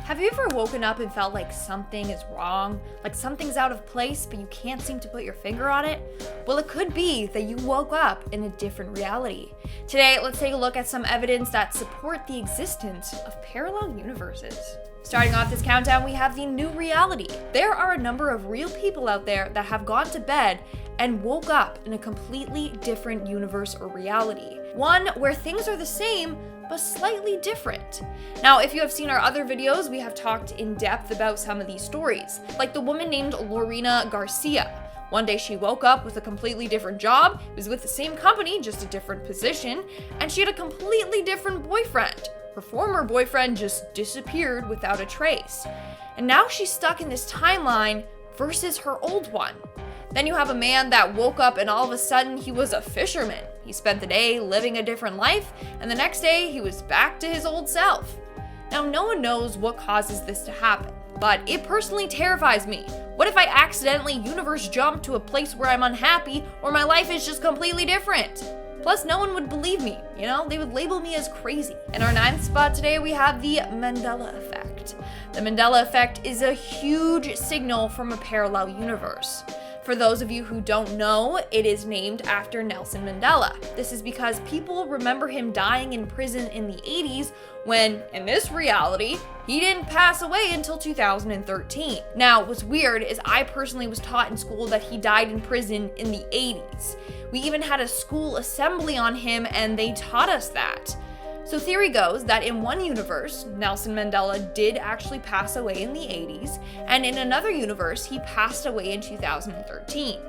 Have you ever woken up and felt like something is wrong? Like something's out of place, but you can't seem to put your finger on it? Well, it could be that you woke up in a different reality. Today, let's take a look at some evidence that support the existence of parallel universes. Starting off this countdown, we have the new reality. There are a number of real people out there that have gone to bed and woke up in a completely different universe or reality. One where things are the same, but slightly different. Now, if you have seen our other videos, we have talked in depth about some of these stories, like the woman named Lorena Garcia. One day she woke up with a completely different job, was with the same company, just a different position, and she had a completely different boyfriend. Her former boyfriend just disappeared without a trace. And now she's stuck in this timeline versus her old one. Then you have a man that woke up and all of a sudden he was a fisherman. He spent the day living a different life, and the next day he was back to his old self. Now, no one knows what causes this to happen, but it personally terrifies me. What if I accidentally universe jump to a place where I'm unhappy or my life is just completely different? Plus, no one would believe me, they would label me as crazy. In our 9th spot today, we have the Mandela Effect. The Mandela Effect is a huge signal from a parallel universe. For those of you who don't know, it is named after Nelson Mandela. This is because people remember him dying in prison in the 80s when, in this reality, he didn't pass away until 2013. Now, what's weird is I personally was taught in school that he died in prison in the 80s. We even had a school assembly on him and they taught us that. So theory goes that in one universe, Nelson Mandela did actually pass away in the 80s, and in another universe, he passed away in 2013.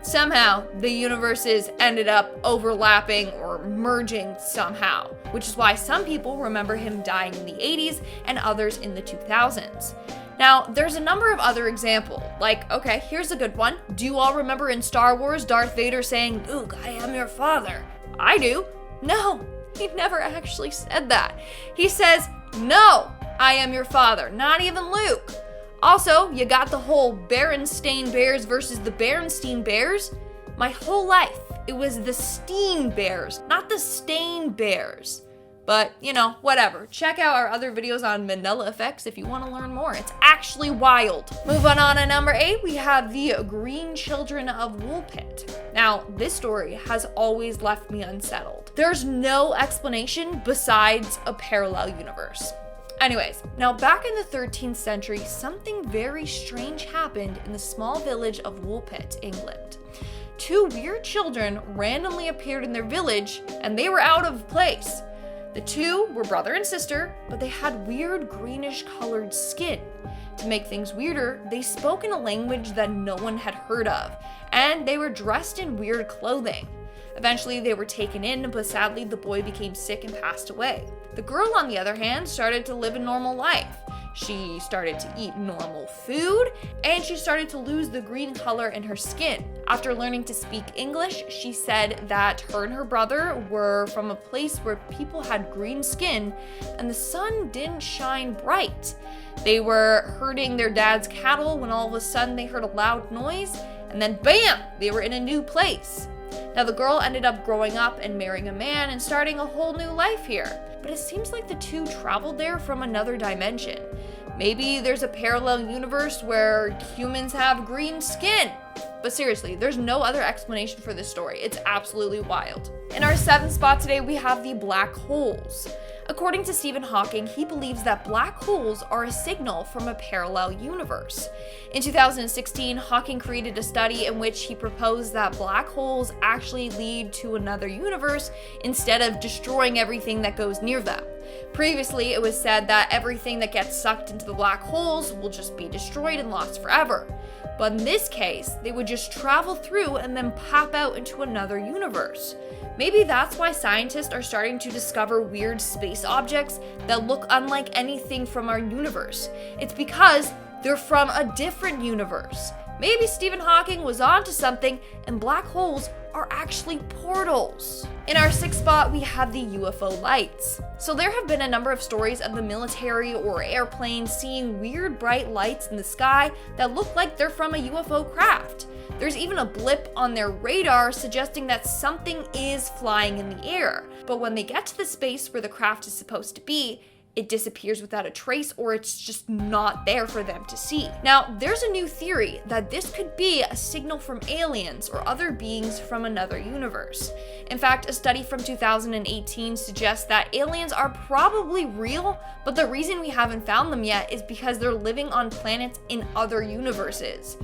Somehow, the universes ended up overlapping or merging somehow, which is why some people remember him dying in the 80s and others in the 2000s. Now, there's a number of other examples, like, okay, here's a good one. Do you all remember in Star Wars, Darth Vader saying, "Luke, I am your father"? I do. No. He never actually said that. He says, "No, I am your father," not even Luke. Also, you got the whole Berenstain Bears versus the Berenstein Bears. My whole life, it was the Steen Bears, not the Stain Bears. But, whatever. Check out our other videos on Mandela effects if you want to learn more. It's actually wild. Moving on to number 8, we have the Green Children of Woolpit. Now, this story has always left me unsettled. There's no explanation besides a parallel universe. Anyways, now back in the 13th century, something very strange happened in the small village of Woolpit, England. 2 weird children randomly appeared in their village, and they were out of place. The 2 were brother and sister, but they had weird greenish colored skin. To make things weirder, they spoke in a language that no one had heard of, and they were dressed in weird clothing. Eventually, they were taken in, but sadly, the boy became sick and passed away. The girl, on the other hand, started to live a normal life. She started to eat normal food, and she started to lose the green color in her skin. After learning to speak English, she said that her and her brother were from a place where people had green skin, and the sun didn't shine bright. They were herding their dad's cattle when all of a sudden they heard a loud noise, and then bam, they were in a new place. Now, the girl ended up growing up and marrying a man and starting a whole new life here. But it seems like the 2 traveled there from another dimension. Maybe there's a parallel universe where humans have green skin. But seriously, there's no other explanation for this story. It's absolutely wild. In our 7th spot today, we have the black holes. According to Stephen Hawking, he believes that black holes are a signal from a parallel universe. In 2016, Hawking created a study in which he proposed that black holes actually lead to another universe instead of destroying everything that goes near them. Previously, it was said that everything that gets sucked into the black holes will just be destroyed and lost forever. But in this case, they would just travel through and then pop out into another universe. Maybe that's why scientists are starting to discover weird space objects that look unlike anything from our universe. It's because they're from a different universe. Maybe Stephen Hawking was onto something and black holes are actually portals. In our 6th spot, we have the UFO Lights. So there have been a number of stories of the military or airplanes seeing weird bright lights in the sky that look like they're from a UFO craft. There's even a blip on their radar suggesting that something is flying in the air. But when they get to the space where the craft is supposed to be, it disappears without a trace, or it's just not there for them to see. Now, there's a new theory that this could be a signal from aliens or other beings from another universe. In fact, a study from 2018 suggests that aliens are probably real, but the reason we haven't found them yet is because they're living on planets in other universes.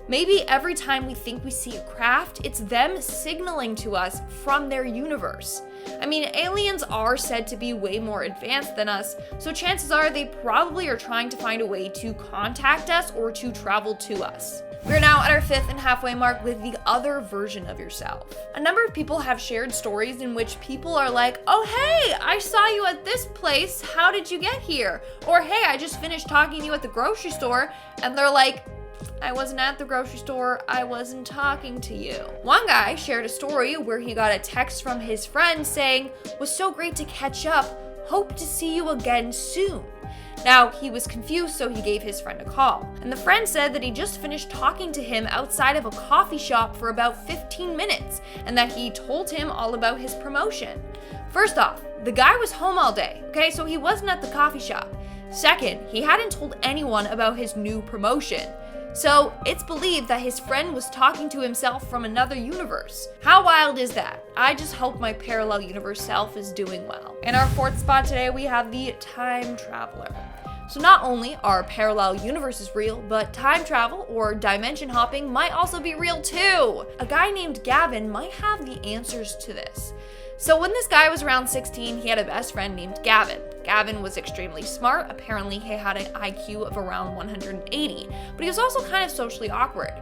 Maybe every time we think we see a craft, it's them signaling to us from their universe. I mean, aliens are said to be way more advanced than us, so chances are they probably are trying to find a way to contact us or to travel to us. We're now at our 5th and halfway mark with the other version of yourself. A number of people have shared stories in which people are like, oh hey, I saw you at this place, how did you get here? Or hey, I just finished talking to you at the grocery store, and they're like, I wasn't at the grocery store, I wasn't talking to you. One guy shared a story where he got a text from his friend saying, was so great to catch up, hope to see you again soon. Now, he was confused, so he gave his friend a call. And the friend said that he just finished talking to him outside of a coffee shop for about 15 minutes, and that he told him all about his promotion. First off, the guy was home all day, okay, so he wasn't at the coffee shop. Second, he hadn't told anyone about his new promotion. So it's believed that his friend was talking to himself from another universe. How wild is that? I just hope my parallel universe self is doing well. In our 4th spot today, we have the time traveler. So not only are parallel universes real, but time travel or dimension hopping might also be real too. A guy named Gavin might have the answers to this. So when this guy was around 16, he had a best friend named Gavin. Gavin was extremely smart. Apparently he had an IQ of around 180, but he was also kind of socially awkward.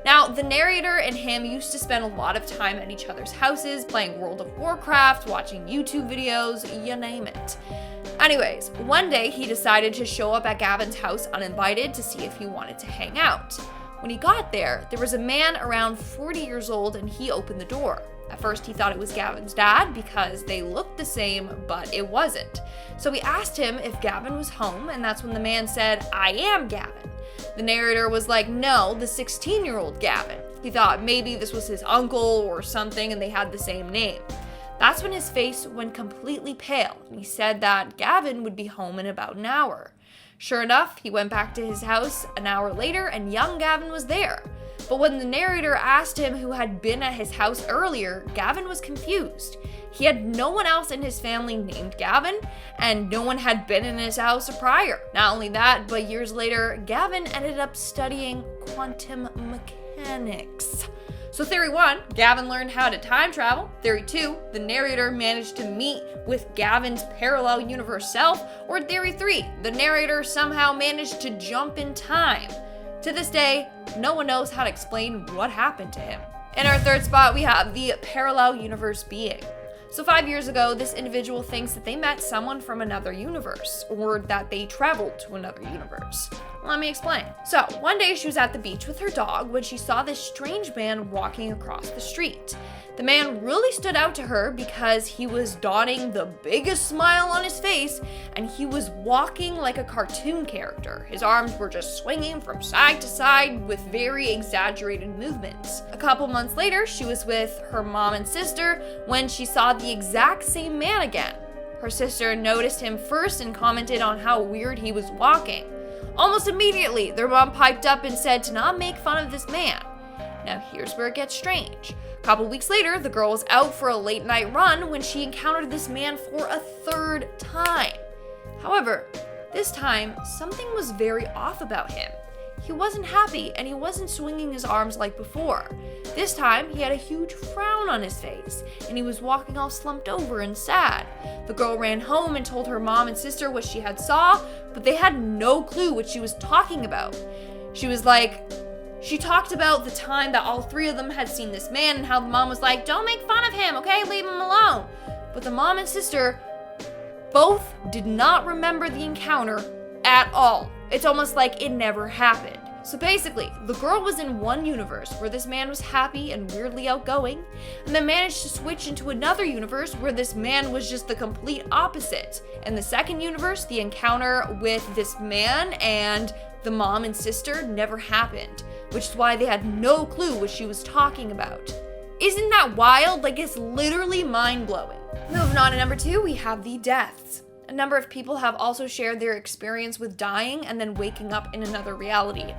Now, the narrator and him used to spend a lot of time at each other's houses, playing World of Warcraft, watching YouTube videos, you name it. Anyways, one day he decided to show up at Gavin's house uninvited to see if he wanted to hang out. When he got there was a man around 40 years old, and he opened the door. At first he thought it was Gavin's dad because they looked the same, but it wasn't. So he asked him if Gavin was home, and that's when the man said, I am Gavin. The narrator was like, no, the 16-year-old Gavin. He thought maybe this was his uncle or something and they had the same name. That's when his face went completely pale, and he said that Gavin would be home in about an hour. Sure enough, he went back to his house an hour later and young Gavin was there. But when the narrator asked him who had been at his house earlier, Gavin was confused. He had no one else in his family named Gavin, and no one had been in his house prior. Not only that, but years later, Gavin ended up studying quantum mechanics. So theory 1, Gavin learned how to time travel. Theory 2, the narrator managed to meet with Gavin's parallel universe self. Or theory 3, the narrator somehow managed to jump in time. To this day, no one knows how to explain what happened to him. In our 3rd spot, we have the parallel universe being. So 5 years ago, this individual thinks that they met someone from another universe, or that they traveled to another universe. Let me explain. So, one day she was at the beach with her dog when she saw this strange man walking across the street. The man really stood out to her because he was donning the biggest smile on his face, and he was walking like a cartoon character. His arms were just swinging from side to side with very exaggerated movements. A couple months later, she was with her mom and sister when she saw the exact same man again. Her sister noticed him first and commented on how weird he was walking. Almost immediately, their mom piped up and said to not make fun of this man. Now here's where it gets strange. A couple weeks later, the girl was out for a late night run when she encountered this man for a 3rd time. However, this time, something was very off about him. He wasn't happy and he wasn't swinging his arms like before. This time, he had a huge frown on his face and he was walking all slumped over and sad. The girl ran home and told her mom and sister what she had saw, but they had no clue what she was talking about. She talked about the time that all 3 of them had seen this man and how the mom was like, don't make fun of him, okay? Leave him alone. But the mom and sister both did not remember the encounter at all. It's almost like it never happened. So basically, the girl was in one universe where this man was happy and weirdly outgoing, and then managed to switch into another universe where this man was just the complete opposite. In the 2nd universe, the encounter with this man and the mom and sister never happened, which is why they had no clue what she was talking about. Isn't that wild? Like, it's literally mind-blowing. Moving on to number 2, we have the deaths. A number of people have also shared their experience with dying and then waking up in another reality.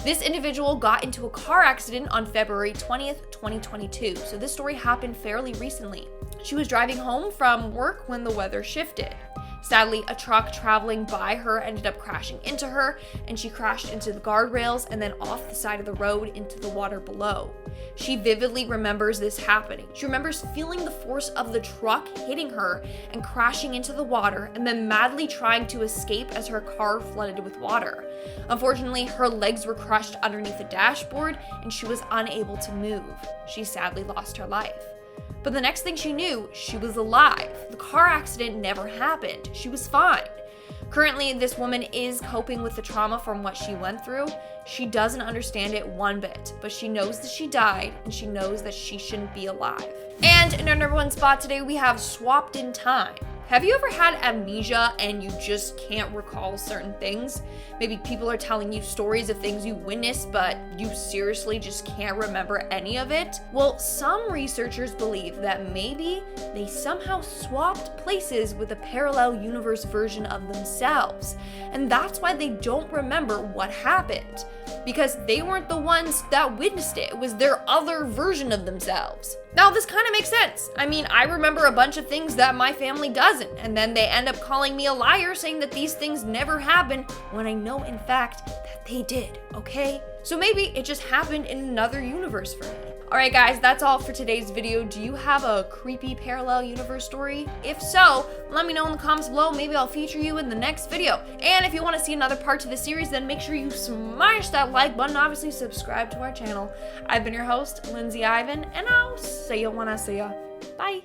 This individual got into a car accident on February 20th, 2022, so this story happened fairly recently. She was driving home from work when the weather shifted. Sadly, a truck traveling by her ended up crashing into her, and she crashed into the guardrails and then off the side of the road into the water below. She vividly remembers this happening. She remembers feeling the force of the truck hitting her and crashing into the water, and then madly trying to escape as her car flooded with water. Unfortunately, her legs were crushed underneath the dashboard and she was unable to move. She sadly lost her life. But the next thing she knew, she was alive. The car accident never happened. She was fine. Currently, this woman is coping with the trauma from what she went through. She doesn't understand it one bit, but she knows that she died and she knows that she shouldn't be alive. And in our number one spot today, we have swapped in time. Have you ever had amnesia and you just can't recall certain things? Maybe people are telling you stories of things you witnessed, but you seriously just can't remember any of it? Well, some researchers believe that maybe they somehow swapped places with a parallel universe version of themselves. And that's why they don't remember what happened. Because they weren't the ones that witnessed it. It was their other version of themselves. Now, this kind of makes sense. I mean, I remember a bunch of things that my family doesn't, and then they end up calling me a liar, saying that these things never happened, when I know, in fact, that they did, okay? So maybe it just happened in another universe for me. Alright guys, that's all for today's video. Do you have a creepy parallel universe story? If so, let me know in the comments below. Maybe I'll feature you in the next video. And if you want to see another part to the series, then make sure you smash that like button. Obviously, subscribe to our channel. I've been your host, Lindsay Ivan, and I'll see you when I see ya. Bye!